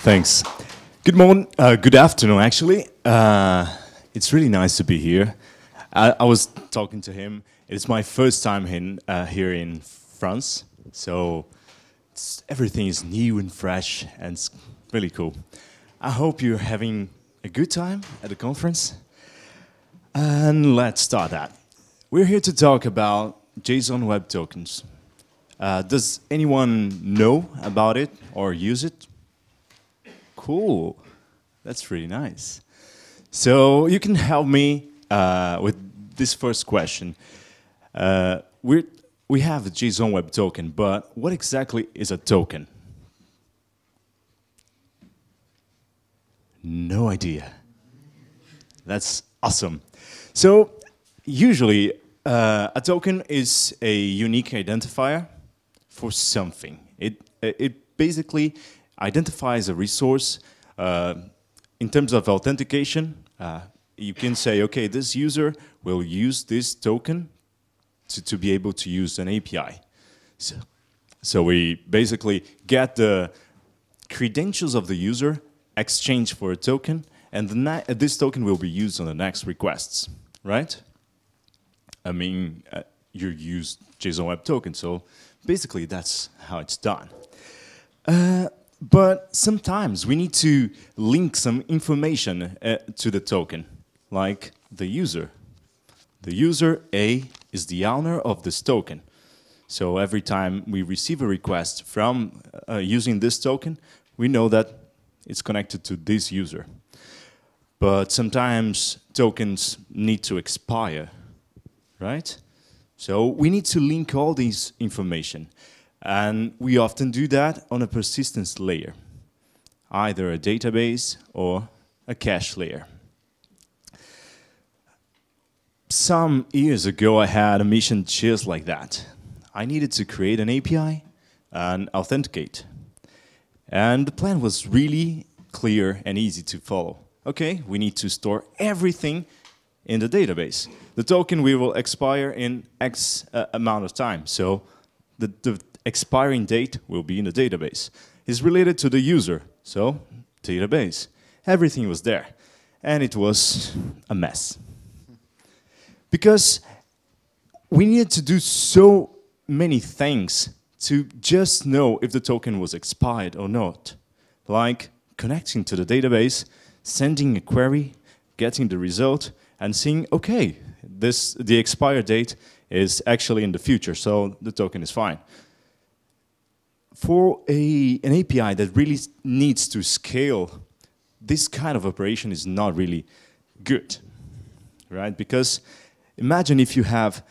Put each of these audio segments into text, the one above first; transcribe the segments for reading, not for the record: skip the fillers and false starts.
Thanks. Good morning, good afternoon, actually. It's really nice to be here. I was talking to him. It's my first time here in France, so everything is new and fresh, and it's really cool. I hope you're having a good time at the conference. And let's start that. We're here to talk about JSON Web Tokens. Does anyone know about it or use it? Cool. That's really nice. So you can help me with this first question. We have a JSON Web Token, but what exactly is a token? No idea. That's awesome. So usually a token is a unique identifier for something. It basically identifies a resource. In terms of authentication, you can say, okay, this user will use this token to be able to use an API. So we basically get the credentials of the user, exchange for a token, and this token will be used on the next requests, right? I mean, you use JSON Web Token, so basically that's how it's done. But sometimes we need to link some information to the token, like the user. The user A is the owner of this token. So every time we receive a request from using this token, we know that it's connected to this user. But sometimes tokens need to expire, right? So we need to link all these information. And we often do that on a persistence layer, either a database or a cache layer. Some years ago, I had a mission just like that. I needed to create an API and authenticate. And the plan was really clear and easy to follow. Okay, we need to store everything in the database. The token will expire in X amount of time. So the expiring date will be in the database. It's related to the user, so database. Everything was there, and it was a mess. Because we needed to do so many things to just know if the token was expired or not. Like connecting to the database, sending a query, getting the result, and seeing, okay, the expire date is actually in the future, so the token is fine. For an API that really needs to scale, this kind of operation is not really good, right? Because imagine if you have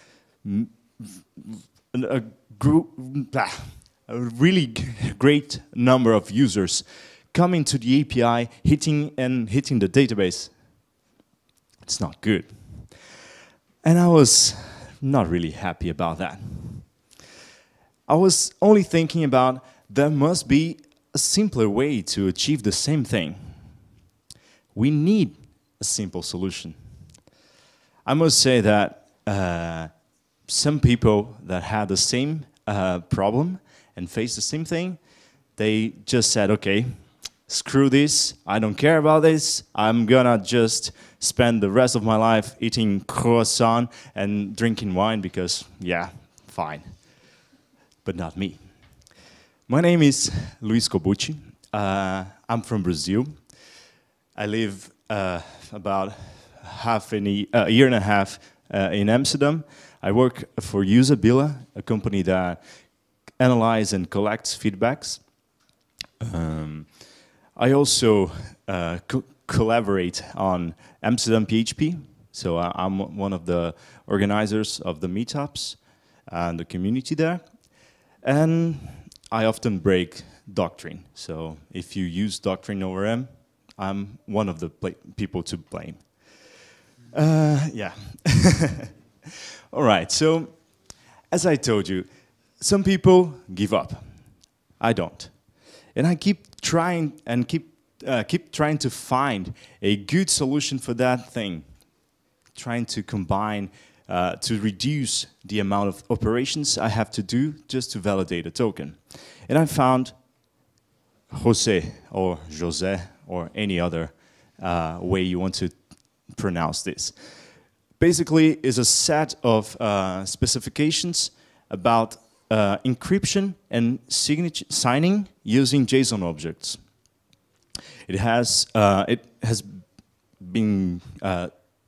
a really great number of users coming to the API, hitting the database. It's not good. And I was not really happy about that. I was only thinking about there must be a simpler way to achieve the same thing. We need a simple solution. I must say that some people that had the same problem and faced the same thing, they just said, okay, screw this, I don't care about this, I'm gonna just spend the rest of my life eating croissant and drinking wine because, yeah, fine. But not me. My name is Luís Cobucci. I'm from Brazil. I live about a year and a half in Amsterdam. I work for Usabilla, a company that analyzes and collects feedbacks. I also collaborate on Amsterdam PHP. So I'm one of the organizers of the meetups and the community there. And I often break doctrine. So if you use doctrine ORM, I'm one of the people to blame. Yeah. All right. So as I told you, some people give up. I don't. And I keep trying and keep trying to find a good solution for that thing. Trying to combine to reduce the amount of operations I have to do just to validate a token. And I found Jose or José or any other way you want to pronounce this. Basically, is a set of specifications about encryption and signing using JSON objects. It has been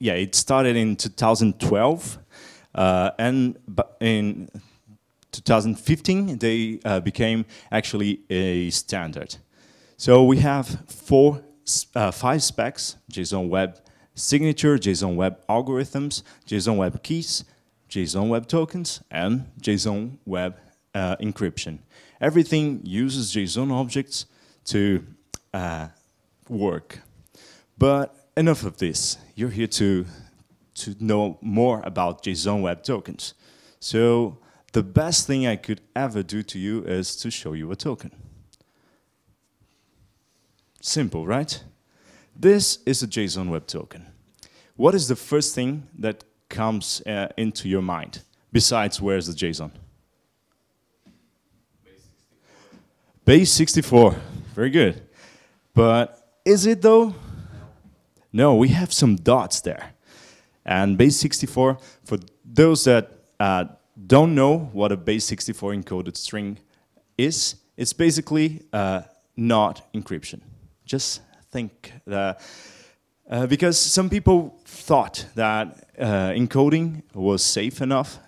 it started in 2012, and in 2015 they became actually a standard. So we have 5 specs: JSON Web Signature, JSON Web Algorithms, JSON Web Keys, JSON Web Tokens, and JSON Web Encryption. Everything uses JSON objects to work. But enough of this. You're here to know more about JSON Web Tokens. So the best thing I could ever do to you is to show you a token. Simple, right? This is a JSON Web Token. What is the first thing that comes into your mind, besides where's the JSON? Base 64. Very good. But is it though? No, we have some dots there. And base 64, for those that don't know what a base 64 encoded string is, it's basically not encryption. Just think that, because some people thought that encoding was safe enough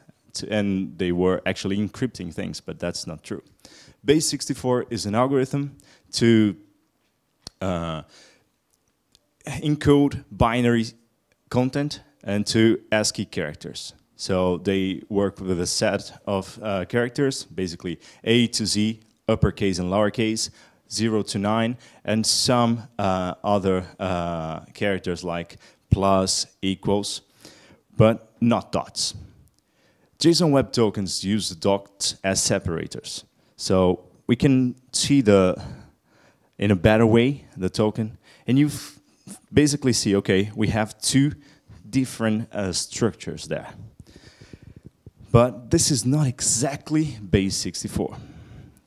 and they were actually encrypting things, but that's not true. Base 64 is an algorithm to encode binary content into ASCII characters. So they work with a set of characters, basically A to Z, uppercase and lowercase, 0 to 9, and some other characters like plus, equals, but not dots. JSON Web Tokens use the dots as separators. So we can see in a better way the token, and you basically see, okay, we have 2 different structures there. But this is not exactly base 64.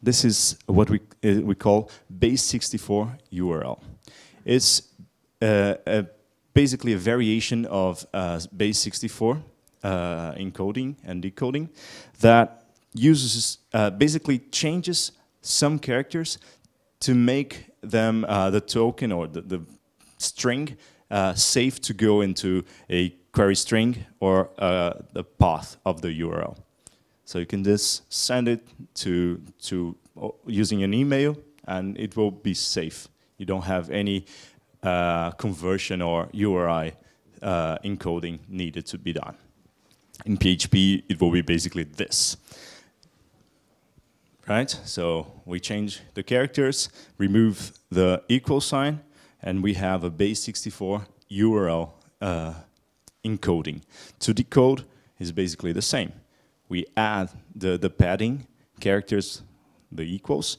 This is what we call base 64 URL. It's basically a variation of base 64 encoding and decoding that uses basically changes some characters to make them the token or the string safe to go into a query string or the path of the URL. So you can just send it to using an email, and it will be safe. You don't have any conversion or URI encoding needed to be done. In PHP, it will be basically this. Right? So we change the characters, remove the equal sign, and we have a base 64 URL encoding. To decode is basically the same. We add the padding characters, the equals,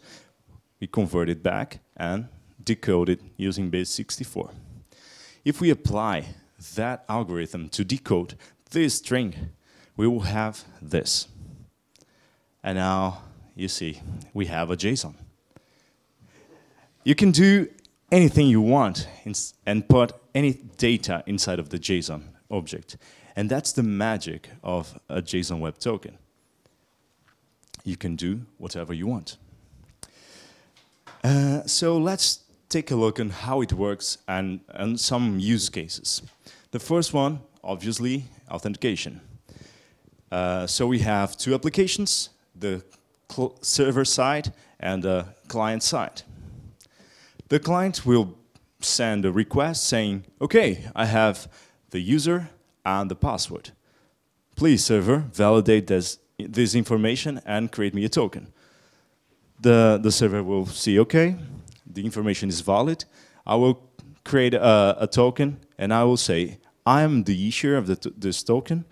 we convert it back and decode it using base 64. If we apply that algorithm to decode this string, we will have this. And now you see we have a JSON. You can do anything you want and put any data inside of the JSON object. And that's the magic of a JSON Web Token. You can do whatever you want. So let's take a look on how it works and some use cases. The first one, obviously, authentication. So we have 2 applications, the server side and the client side. The client will send a request saying, okay, I have the user and the password. Please, server, validate this information and create me a token. The server will see, okay, the information is valid. I will create a token and I will say, I am the issuer of this token.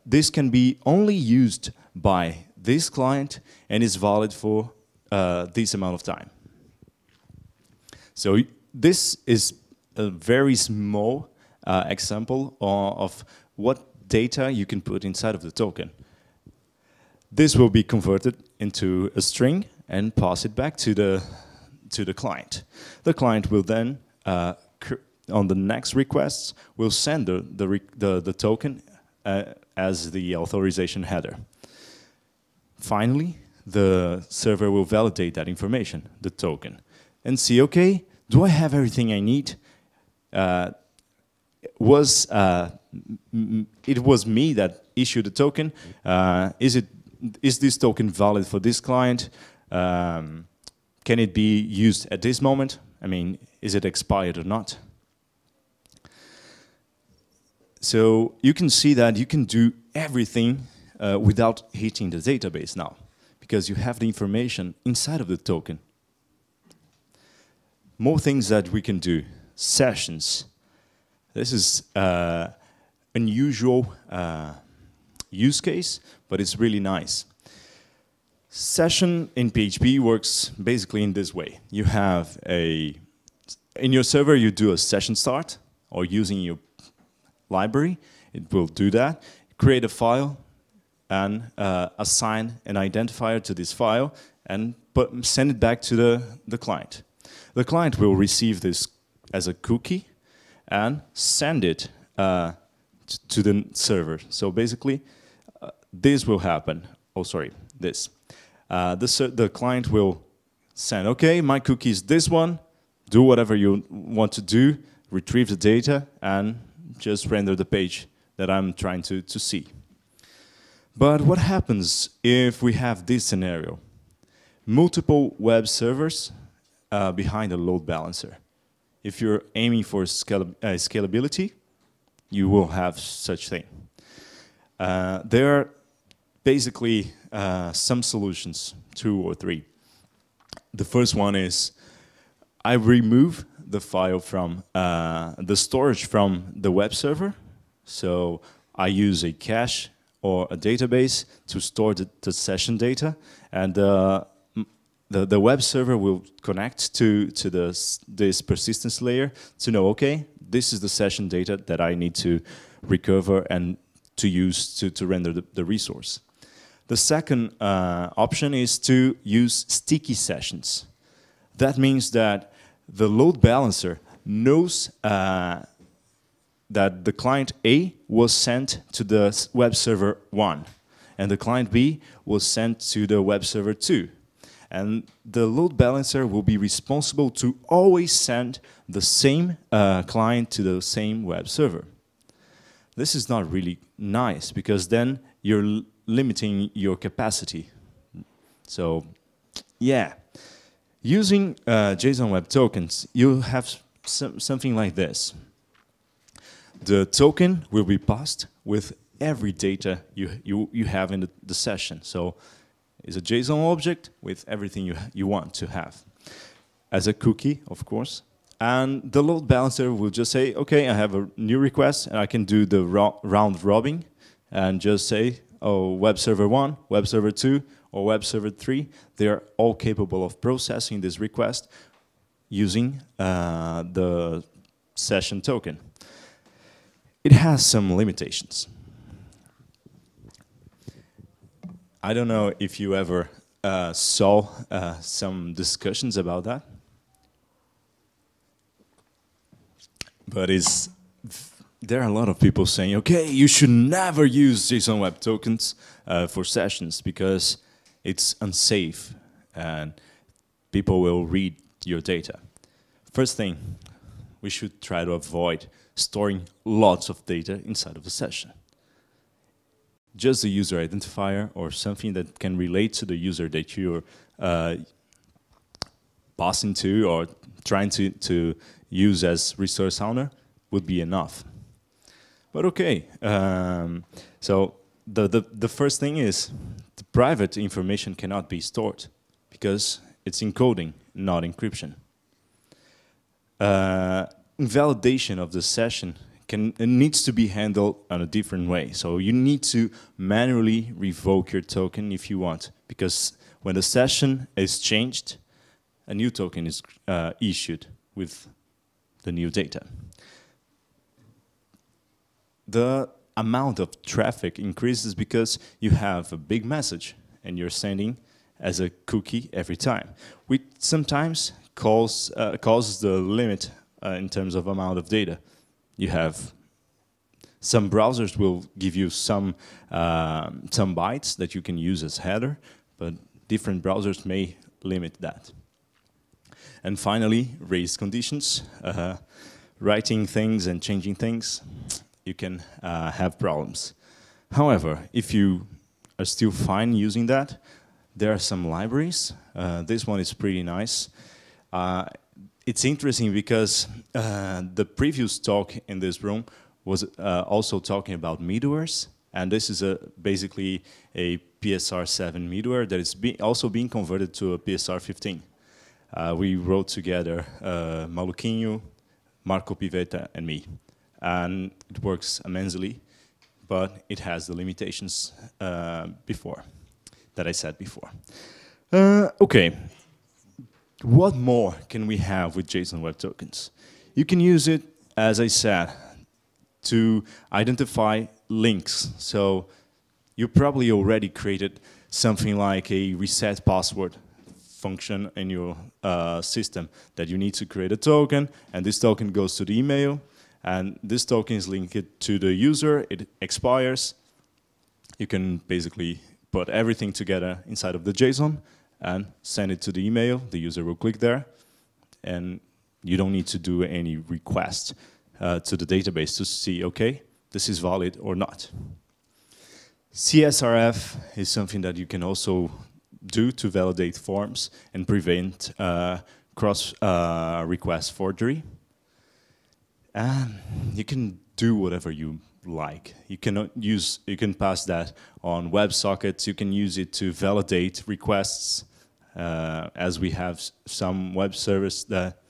This can be only used by this client and is valid for this amount of time. So this is a very small example of what data you can put inside of the token. This will be converted into a string and pass it back to to the client. The client will then, on the next requests, will send the token as the authorization header. Finally, the server will validate that information, the token, and see, okay, do I have everything I need? It was me that issued the token. Is this token valid for this client? Can it be used at this moment? I mean, is it expired or not? So you can see that you can do everything without hitting the database now, because you have the information inside of the token. More things that we can do. Sessions. This is unusual use case, but it's really nice. Session in PHP works basically in this way. You have in your server you do a session start, or using your library, it will do that. Create a file and assign an identifier to this file and send it back to the client. The client will receive this as a cookie and send it to the server. So basically, this will happen. Oh, sorry, this. The client will send, okay, my cookie is this one, do whatever you want to do, retrieve the data, and just render the page that I'm trying to see. But what happens if we have this scenario? Multiple web servers behind a load balancer. If you're aiming for scalability, you will have such thing. There are basically some solutions, 2 or 3. The first one is I remove the file from the storage from the web server. So I use a cache or a database to store the session data, and the web server will connect to this persistence layer to know, okay, this is the session data that I need to recover and to use to render the resource. The second option is to use sticky sessions. That means that the load balancer knows that the client A was sent to the web server 1, and the client B was sent to the web server 2. And the load balancer will be responsible to always send the same client to the same web server. This is not really nice, because then you're limiting your capacity. So, yeah. Using JSON Web Tokens, you have something like this. The token will be passed with every data you have in the session. So it's a JSON object with everything you want to have. As a cookie, of course. And the load balancer will just say, okay, I have a new request, and I can do the round robin and just say, oh, web server 1, web server 2, or web server 3, they are all capable of processing this request using the session token. It has some limitations. I don't know if you ever saw some discussions about that, but there are a lot of people saying, okay, you should never use JSON Web Tokens for sessions because it's unsafe and people will read your data. First thing, we should try to avoid storing lots of data inside of a session. Just a user identifier or something that can relate to the user that you're passing to or trying to use as resource owner would be enough. But okay, so the first thing is the private information cannot be stored because it's encoding, not encryption. Invalidation of the session needs to be handled in a different way. So you need to manually revoke your token if you want, because when the session is changed, a new token is issued with the new data. The amount of traffic increases because you have a big message and you're sending as a cookie every time, which sometimes causes the limit in terms of amount of data. You have some browsers will give you some bytes that you can use as header, but different browsers may limit that. And finally, race conditions. Writing things and changing things, you can have problems. However, if you are still fine using that, there are some libraries. This one is pretty nice. It's interesting because the previous talk in this room was also talking about middlewares, and this is basically a PSR7 middleware that is also being converted to a PSR15. We wrote together Maluquinho, Marco Pivetta, and me, and it works immensely, but it has the limitations that I said before. Okay, what more can we have with JSON Web Tokens? You can use it, as I said, to identify links. So you probably already created something like a reset password function in your system that you need to create a token, and this token goes to the email, and this token is linked to the user, it expires. You can basically put everything together inside of the JSON and send it to the email. The user will click there, and you don't need to do any request to the database to see, okay, this is valid or not. CSRF is something that you can also do to validate forms and prevent cross-request forgery. And you can do whatever you like. You can pass that on WebSockets. You can use it to validate requests, as we have some web service that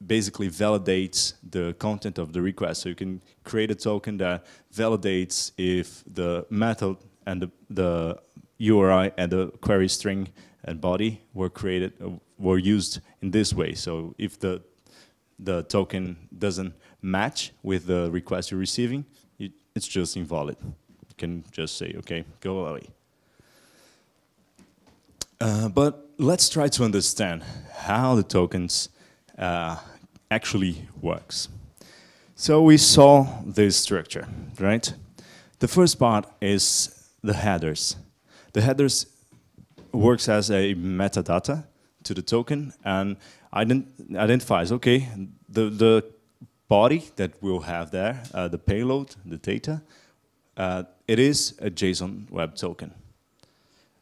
basically validates the content of the request. So you can create a token that validates if the method and the URI and the query string and body were used in this way. So if the token doesn't match with the request you're receiving, it's just invalid. You can just say, okay, go away. But let's try to understand how the tokens actually works. So we saw this structure, right? The first part is the headers. The headers works as a metadata to the token and identifies, okay, the body that we'll have there, the payload, the data, it is a JSON web token.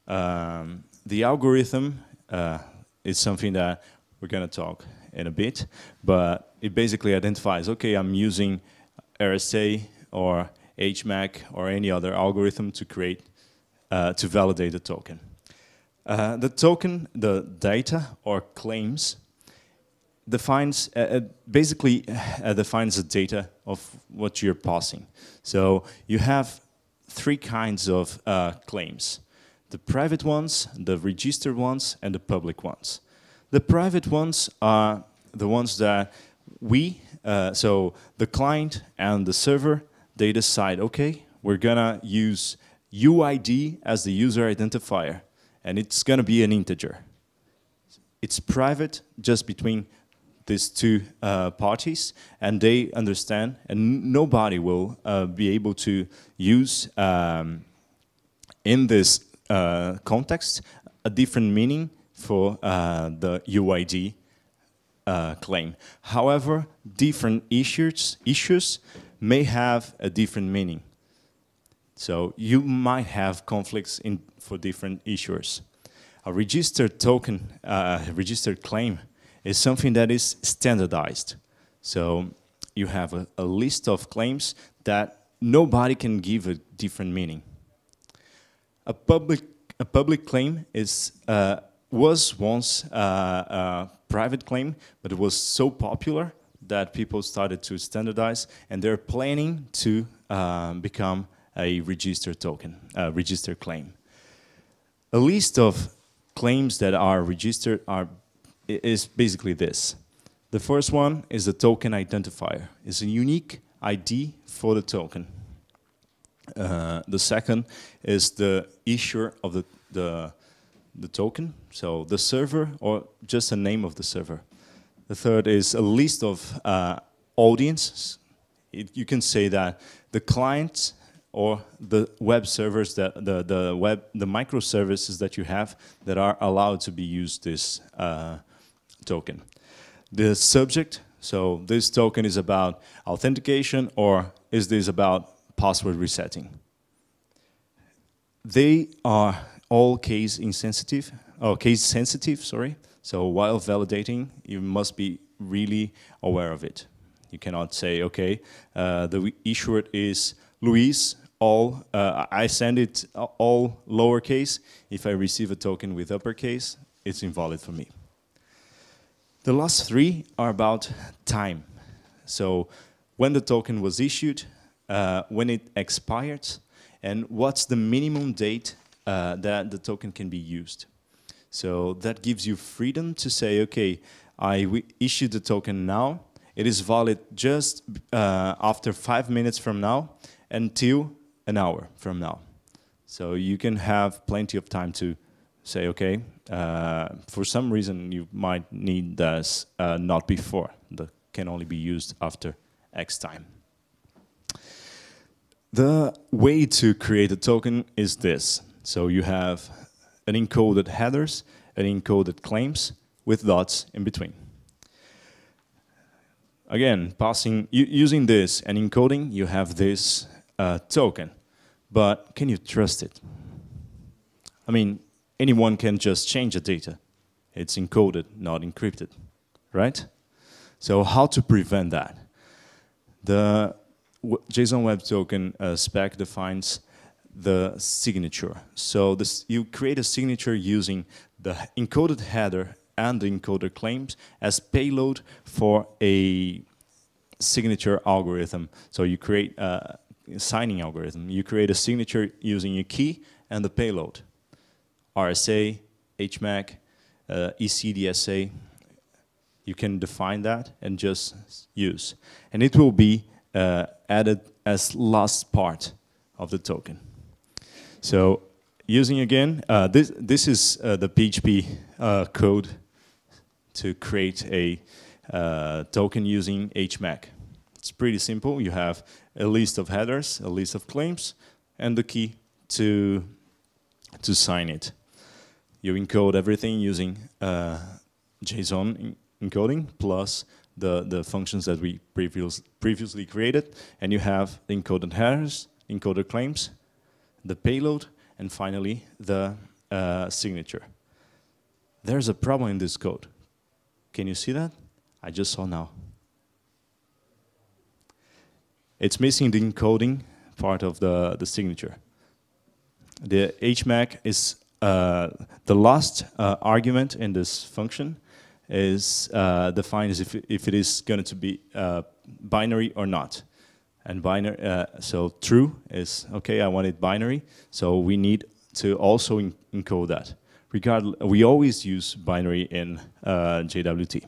The algorithm is something that we're going to talk in a bit, but it basically identifies, okay, I'm using RSA or HMAC or any other algorithm to create, to validate the token. The token, the data or claims, defines basically defines the data of what you're passing. So you have three kinds of claims: the private ones, the registered ones, and the public ones. The private ones are the ones that so the client and the server, they decide, okay, we're gonna use UID as the user identifier, and it's gonna be an integer. It's private just between these two parties, and they understand, and nobody will be able to use in this context a different meaning for the UID claim. However, different issues may have a different meaning. So you might have conflicts for different issuers. A registered token, registered claim, is something that is standardized. So you have a list of claims that nobody can give a different meaning. A public claim was once a private claim, but it was so popular that people started to standardize, and they're planning to become a registered token, a registered claim. A list of claims that are registered is basically this. The first one is the token identifier. It's a unique ID for the token. The second is the issuer of the the token, so the server or just the name of the server. The third is a list of audiences. You can say that the clients or the web servers, that the microservices that you have that are allowed to be used this token. The subject, so this token is about authentication, or is this about password resetting? They are all case insensitive, or case sensitive, sorry. So while validating, you must be really aware of it. You cannot say, okay, the issuer is Luís, I send it all lowercase. If I receive a token with uppercase, it's invalid for me. The last three are about time. So when the token was issued, when it expired, and what's the minimum date that the token can be used. So that gives you freedom to say, okay, I issued the token now. It is valid just after 5 minutes from now until an hour from now. So you can have plenty of time to say, okay, for some reason you might need this not before. That can only be used after X time. The way to create a token is this. So you have an encoded headers, an encoded claims with dots in between. Again, using this and encoding, you have this token. But can you trust it? I mean, anyone can just change the data. It's encoded, not encrypted, right? So how to prevent that? The JSON Web Token spec defines the signature. So you create a signature using the encoded header and the encoder claims as payload for a signature algorithm. So you create a signing algorithm. You create a signature using a key and the payload. RSA, HMAC, ECDSA. You can define that and just use. And it will be added as last part of the token. So using again, this is the PHP code to create a token using HMAC. It's pretty simple. You have a list of headers, a list of claims, and the key to sign it. You encode everything using JSON encoding plus the functions that we previously created, and you have the encoded headers, encoded claims, the payload, and finally the signature. There's a problem in this code. Can you see that? I just saw now. It's missing the encoding part of the signature. The HMAC is the last argument in this function is defined as if it is going to be binary or not. And binary, so true is, okay, I want it binary, so we need to also encode that. Regardless, we always use binary in JWT.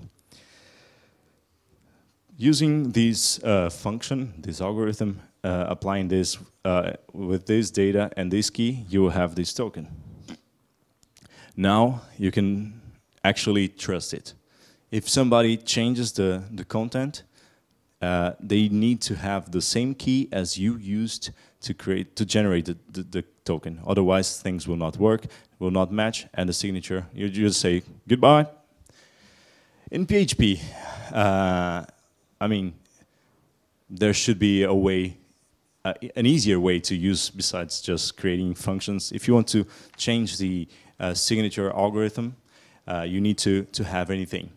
Using this function, this algorithm, applying this with this data and this key, you will have this token. Now you can actually trust it. If somebody changes the content, they need to have the same key as you used to generate the token. Otherwise, things will not work, will not match, and the signature, you just say goodbye. In PHP, I mean, there should be a way, an easier way to use besides just creating functions. If you want to change the signature algorithm, you need to have anything.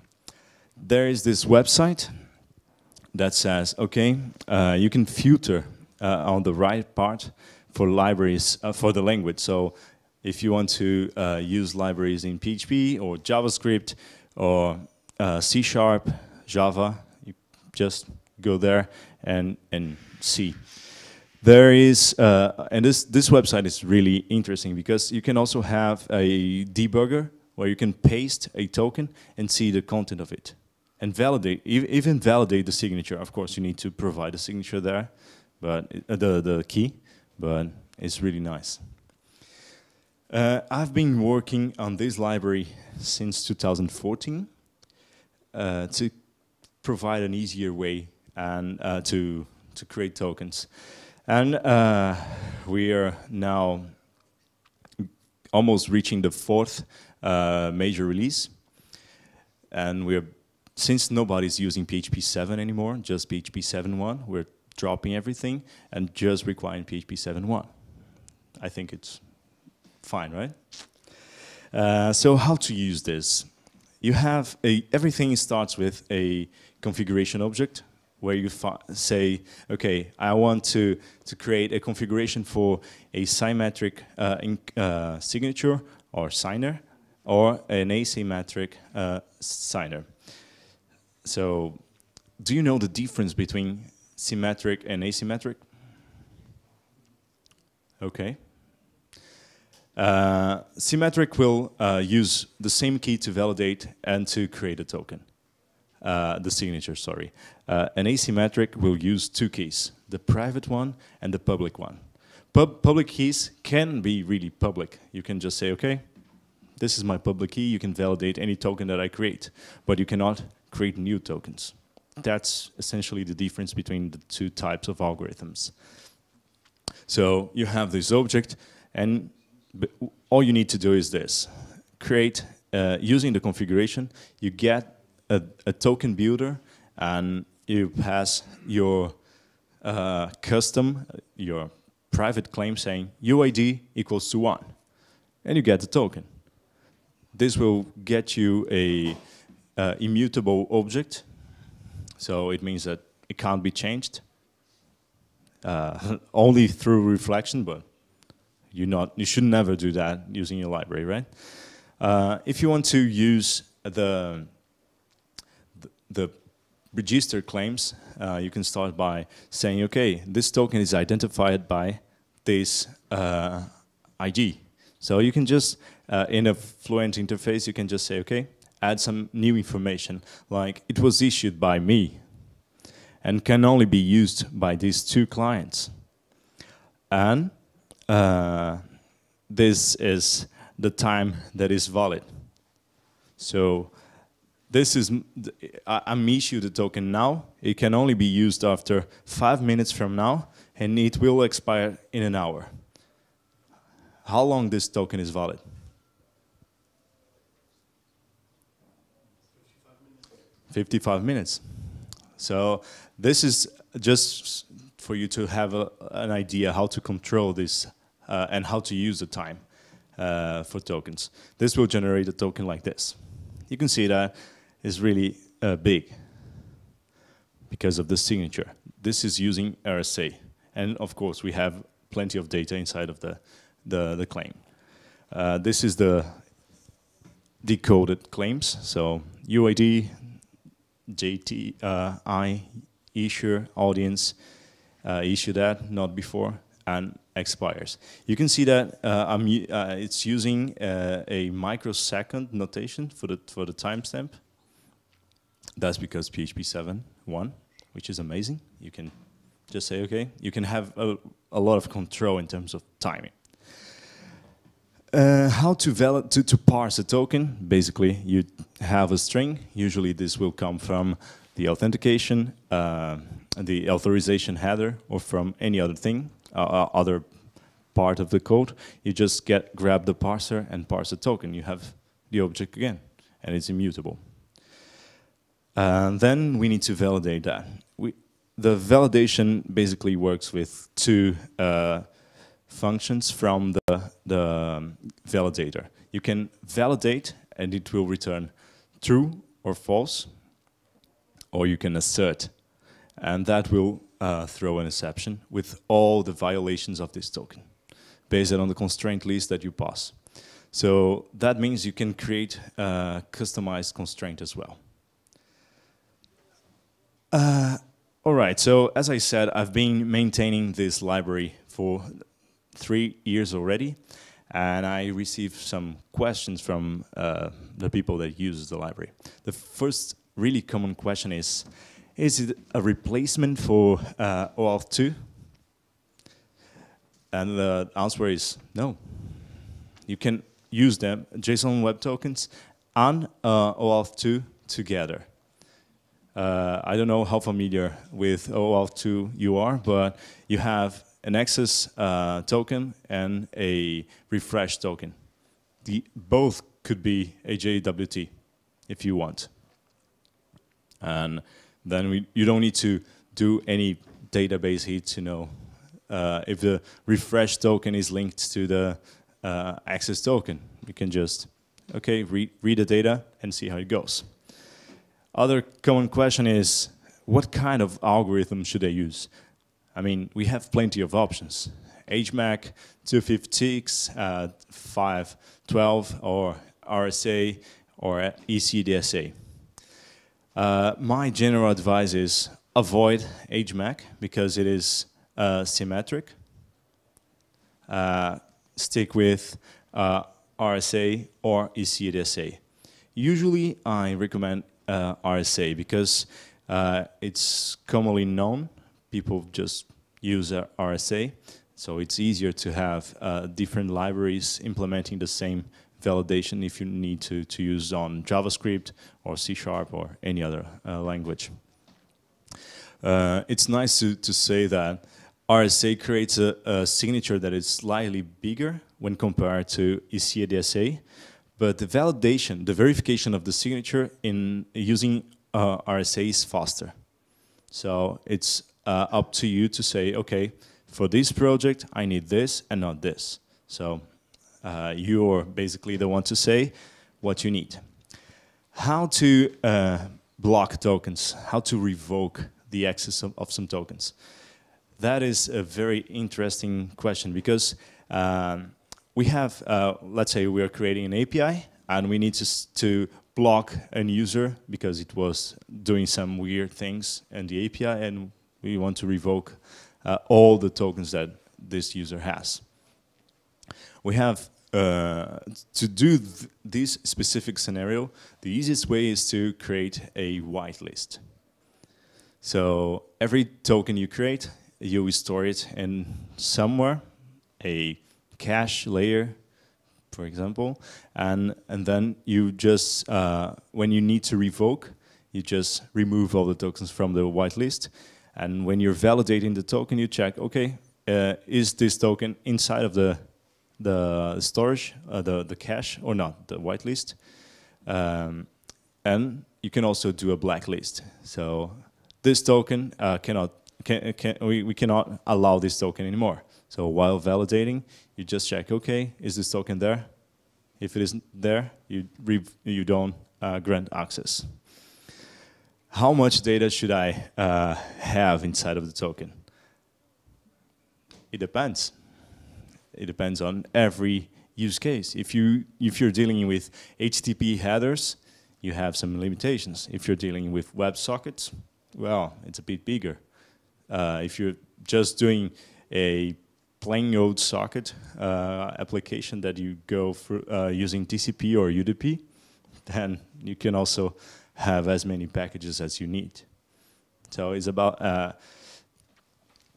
There is this website that says, okay, you can filter on the right part for libraries for the language. So if you want to use libraries in PHP or JavaScript or C#, Java, you just go there and see. There is, and this website is really interesting because you can also have a debugger where you can paste a token and see the content of it. And validate, even validate the signature. Of course, you need to provide a signature there, but the key, but it's really nice. I've been working on this library since 2014 to provide an easier way and to create tokens. And we are now almost reaching the fourth major release. And since nobody's using PHP 7 anymore, just PHP 7.1, we're dropping everything and just requiring PHP 7.1. I think it's fine, right? So how to use this? You have everything starts with a configuration object where you say, okay, I want to create a configuration for a symmetric signature or signer, or an asymmetric signer. So, do you know the difference between symmetric and asymmetric? Okay. Symmetric will use the same key to validate and to create a token. The signature, sorry. An asymmetric will use two keys, the private one and the public one. Public keys can be really public. You can just say, okay, this is my public key, you can validate any token that I create, but you cannot create new tokens. That's essentially the difference between the two types of algorithms. So you have this object, and all you need to do is this. Create, using the configuration, you get a token builder, and you pass your custom, your private claim saying UID equals to 1, and you get the token. This will get you a immutable object, so it means that it can't be changed only through reflection, but you should never do that using your library, right? If you want to use the register claims, you can start by saying, okay, this token is identified by this ID. So you can just, in a Fluent interface, you can just say, okay, add some new information, like it was issued by me and can only be used by these two clients. And this is the time that is valid. So this is, I'm issued the token now. It can only be used after 5 minutes from now, and it will expire in an hour. How long this token is valid? 55 minutes. So this is just for you to have an idea how to control this and how to use the time for tokens. This will generate a token like this. You can see that is really big because of the signature. This is using RSA. And of course, we have plenty of data inside of the claim. This is the decoded claims. So UID, JTI, issuer, audience, issue that, not before, and expires. You can see that it's using a microsecond notation for the timestamp. That's because PHP 7.1, which is amazing. You can just say, okay, you can have a lot of control in terms of timing. How to parse a token? Basically, you have a string. Usually this will come from the authentication, the authorization header, or from any other thing, other part of the code. You just grab the parser and parse the token. You have the object again, and it's immutable. Then we need to validate that. The validation basically works with two functions from the validator. You can validate and it will return true or false, or you can assert, and that will throw an exception with all the violations of this token based on the constraint list that you pass. So that means you can create a customized constraint as well. All right, so as I said, I've been maintaining this library for 3 years already, and I received some questions from the people that use the library. The first really common question is it a replacement for OAuth 2? And the answer is no. You can use them, JSON Web Tokens, and OAuth2 together. I don't know how familiar with OAuth2 you are, but you have an access token and a refresh token. Both could be a JWT if you want. And then you don't need to do any database hit to know if the refresh token is linked to the access token. You can just, okay, read the data and see how it goes. Other common question is, what kind of algorithm should I use? I mean, we have plenty of options. HMAC, 256, 512, or RSA, or ECDSA. My general advice is avoid HMAC because it is symmetric. Stick with RSA or ECDSA. Usually I recommend RSA because it's commonly known. People just use RSA, so it's easier to have different libraries implementing the same validation if you need to use on JavaScript or C# or any other language. It's nice to say that RSA creates a signature that is slightly bigger when compared to ECDSA, but the validation, the verification of the signature in using RSA is faster. So it's up to you to say, okay, for this project, I need this and not this. So you're basically the one to say what you need. How to block tokens, how to revoke the access of some tokens. That is a very interesting question because we have, let's say we are creating an API and we need to block a user because it was doing some weird things in the API and we want to revoke all the tokens that this user has. We have, to do this specific scenario, the easiest way is to create a whitelist. So every token you create, you will store it in somewhere, a cache layer, for example, and then you just, when you need to revoke, you just remove all the tokens from the whitelist. And when you're validating the token, you check, okay, is this token inside of the storage, the cache or not, the whitelist? And you can also do a blacklist. So this token we cannot allow this token anymore. So while validating, you just check, okay, is this token there? If it isn't there, you don't grant access. How much data should I have inside of the token? It depends. It depends on every use case. If you're dealing with HTTP headers, you have some limitations. If you're dealing with WebSockets, well, it's a bit bigger. If you're just doing a plain old socket application that you go for using TCP or UDP, then you can also have as many packages as you need. So it's about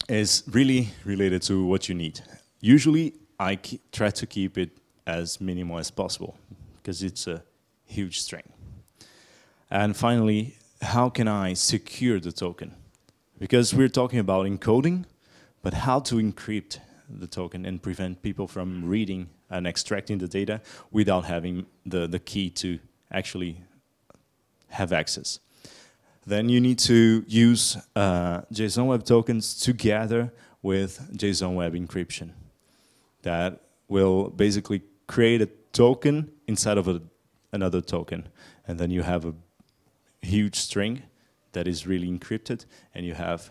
is really related to what you need. Usually, I try to keep it as minimal as possible because it's a huge strain. And finally, how can I secure the token? Because we're talking about encoding, but how to encrypt the token and prevent people from reading and extracting the data without having the key to actually have access. Then you need to use JSON Web Tokens together with JSON Web Encryption. That will basically create a token inside of another token. And then you have a huge string that is really encrypted, and you have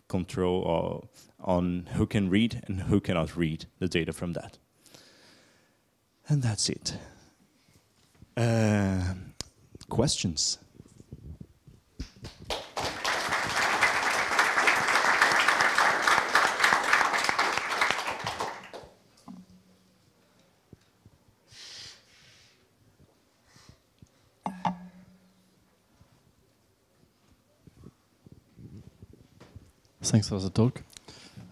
control on who can read and who cannot read the data from that. And that's it. Questions? Thanks for the talk.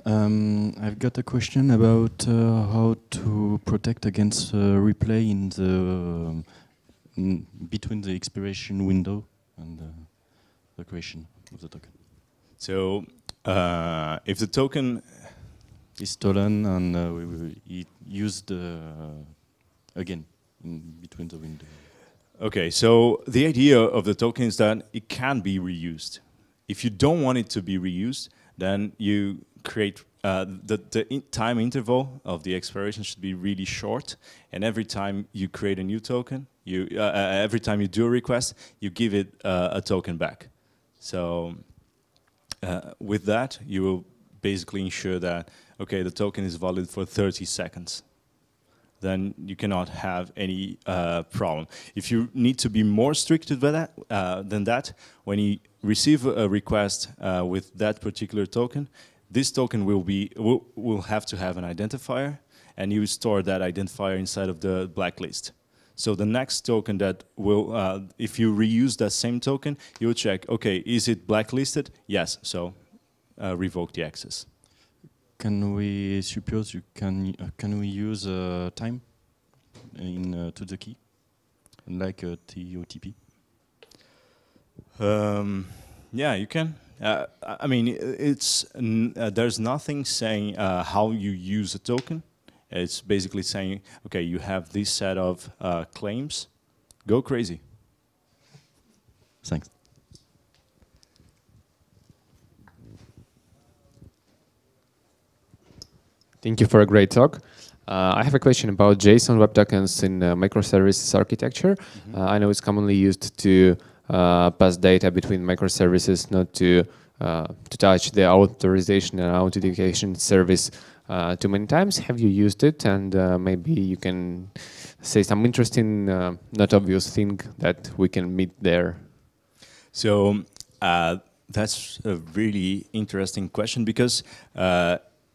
I've got a question about how to protect against replay in the between the expiration window and the creation of the token. So if the token is stolen and we used again in between the window. Okay, so the idea of the token is that it can be reused. If you don't want it to be reused, then you create the time interval of the expiration should be really short, and every time you create a new token, every time you do a request, you give it a token back. So with that, you will basically ensure that, okay, the token is valid for 30 seconds. Then you cannot have any problem. If you need to be more strict than that, when you receive a request with that particular token, this token will have to have an identifier, and you store that identifier inside of the blacklist. So the next token that will, if you reuse that same token, you will check, okay, is it blacklisted? Yes, so revoke the access. Can we suppose can we use time in to the key, like TOTP? Yeah, you can. I mean, there's nothing saying how you use a token. It's basically saying, okay, you have this set of claims, go crazy. Thanks. Thank you for a great talk. I have a question about JSON Web Tokens in microservices architecture. I know it's commonly used to pass data between microservices, not to touch the authorization and authentication service too many times. Have you used it? And maybe you can say some interesting, not obvious thing that we can meet there. So that's a really interesting question, because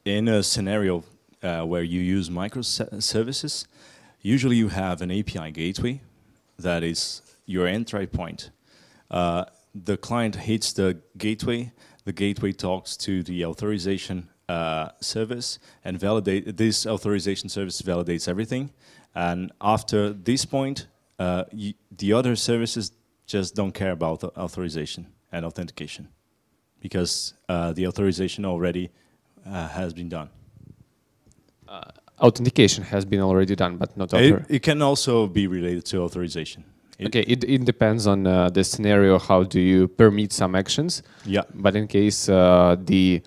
in a scenario where you use microservices, usually you have an API gateway that is your entry point. The client hits the gateway talks to the authorization service, and this authorization service validates everything. And after this point, the other services just don't care about the authorization and authentication, because the authorization already has been done. Authentication has been already done, but not it can also be related to authorization. It depends on the scenario. How do you permit some actions? Yeah. But in case the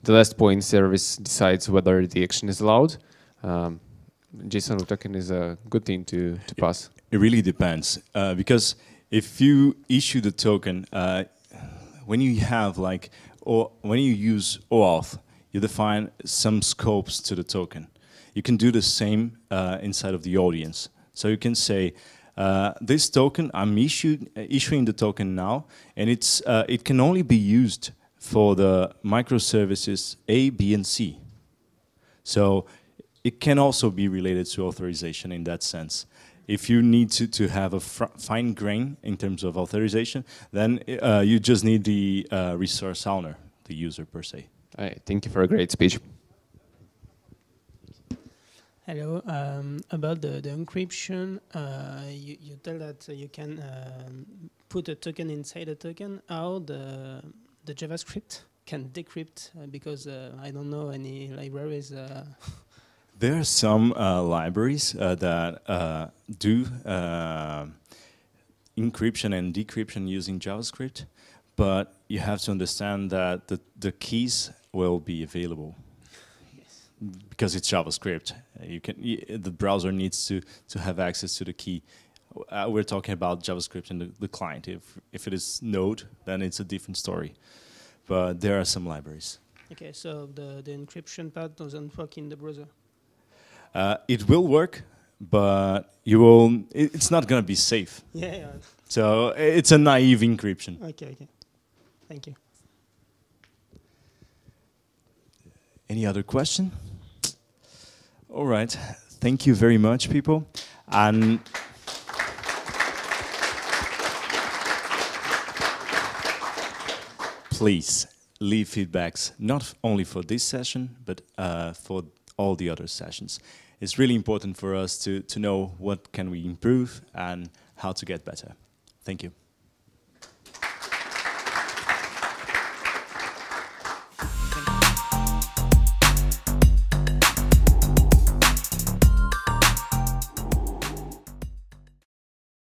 last point service decides whether the action is allowed, JSON token is a good thing to pass. It really depends, because if you issue the token, when you have when you use OAuth, you define some scopes to the token. You can do the same inside of the audience. So you can say, this token, I'm issuing the token now, and it can only be used for the microservices A, B, and C. So it can also be related to authorization in that sense. If you need to have a fine grain in terms of authorization, then you just need the resource owner, the user per se. All right, thank you for a great speech. Hello. About the encryption, you tell that you can put a token inside a token. How the JavaScript can decrypt? Because I don't know any libraries. There are some libraries that do encryption and decryption using JavaScript, but you have to understand that the keys will be available. Because it's JavaScript, the browser needs to have access to the key. We're talking about JavaScript and the client. If it is Node, then it's a different story. But there are some libraries. Okay, so the encryption part doesn't work in the browser. It will work, but it's not going to be safe. Yeah. So it's a naive encryption. Okay. Thank you. Any other question? All right. Thank you very much, people. And please leave feedbacks, not only for this session, but for all the other sessions. It's really important for us to know what can we improve and how to get better. Thank you.